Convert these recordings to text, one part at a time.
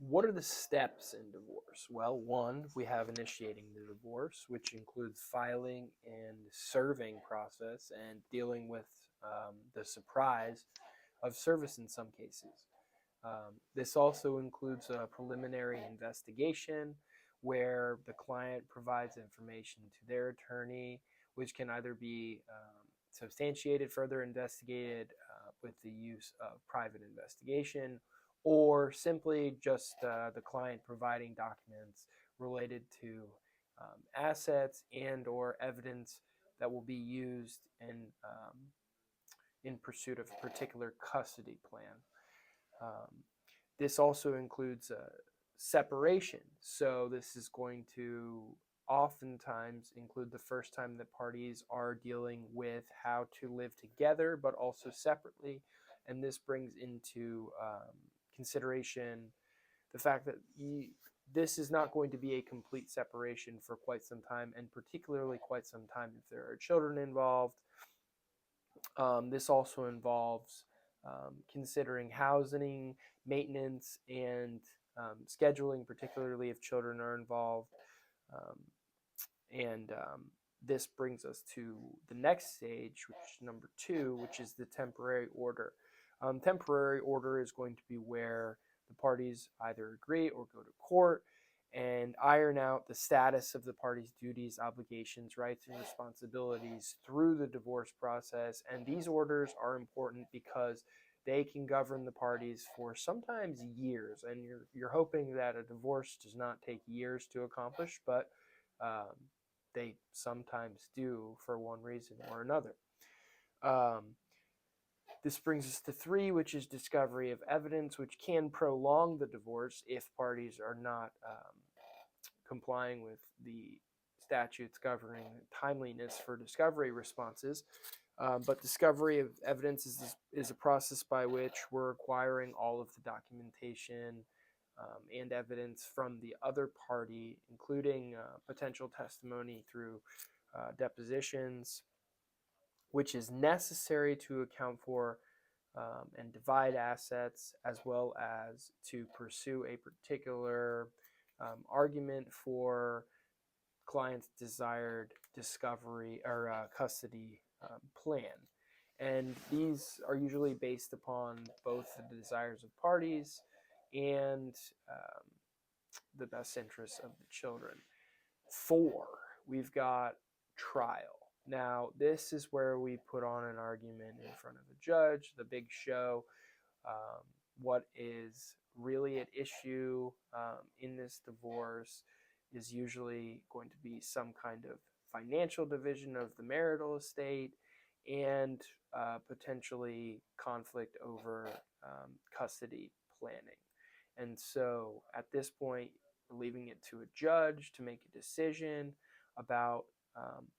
What are the steps in divorce? Well, one, we have initiating the divorce, which includes filing and serving process and dealing with the surprise of service in some cases. This also includes a preliminary investigation where the client provides information to their attorney, which can either be substantiated, further investigated with the use of private investigation, or simply just the client providing documents related to assets and or evidence that will be used in pursuit of a particular custody plan. Um, this also includes separation. So this is going to oftentimes include the first time that parties are dealing with how to live together, but also separately. And this brings into consideration the fact that this is not going to be a complete separation for quite some time, and particularly quite some time if there are children involved. This also involves considering housing, maintenance, and scheduling, particularly if children are involved. Um, and this brings us to the next stage, which is number 2, which is the temporary order. Temporary order is going to be where the parties either agree or go to court and iron out the status of the parties' duties, obligations, rights, and responsibilities through the divorce process. And these orders are important because they can govern the parties for sometimes years. And you're hoping that a divorce does not take years to accomplish, but um, they sometimes do for one reason or another. This brings us to 3, which is discovery of evidence, which can prolong the divorce if parties are not complying with the statutes governing timeliness for discovery responses. But discovery of evidence is a process by which we're acquiring all of the documentation and evidence from the other party, including potential testimony through depositions, which is necessary to account for and divide assets, as well as to pursue a particular argument for client's desired discovery or custody plan. And these are usually based upon both the desires of parties and the best interests of the children. 4, we've got trial. Now, this is where we put on an argument in front of a judge, the big show. What is really at issue in this divorce is usually going to be some kind of financial division of the marital estate and potentially conflict over custody planning. And so at this point, we're leaving it to a judge to make a decision about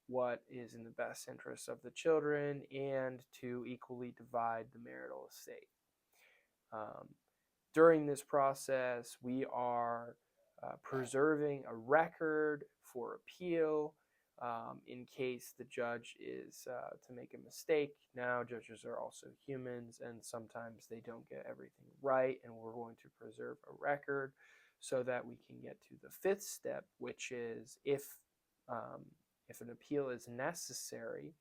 what is in the best interest of the children and to equally divide the marital estate. During this process, we are preserving a record for appeal in case the judge is to make a mistake. Now, judges are also humans, and sometimes they don't get everything right, and we're going to preserve a record so that we can get to the 5th step, which is if an appeal is necessary,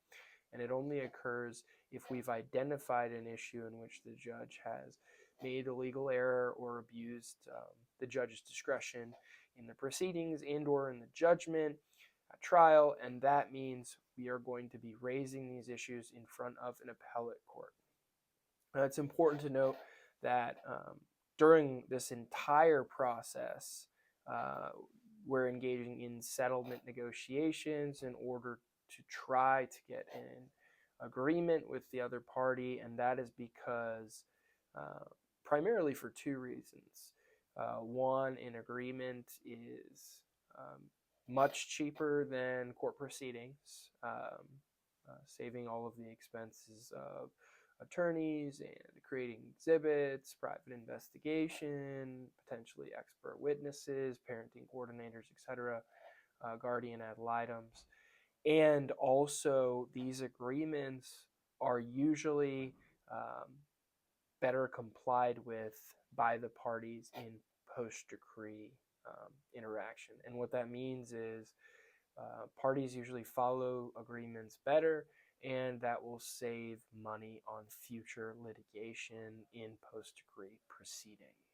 and it only occurs if we've identified an issue in which the judge has made a legal error or abused the judge's discretion in the proceedings and or in the judgment at trial, and that means we are going to be raising these issues in front of an appellate court. Now, it's important to note that during this entire process, we're engaging in settlement negotiations in order to try to get an agreement with the other party, and that is because primarily for 2 reasons. One, an agreement is much cheaper than court proceedings, saving all of the expenses of attorneys and creating exhibits, private investigation, potentially expert witnesses, parenting coordinators, etc., guardian ad litems. And also, these agreements are usually better complied with by the parties in post-decree interaction. And what that means is parties usually follow agreements better, and that will save money on future litigation in post-decree proceedings.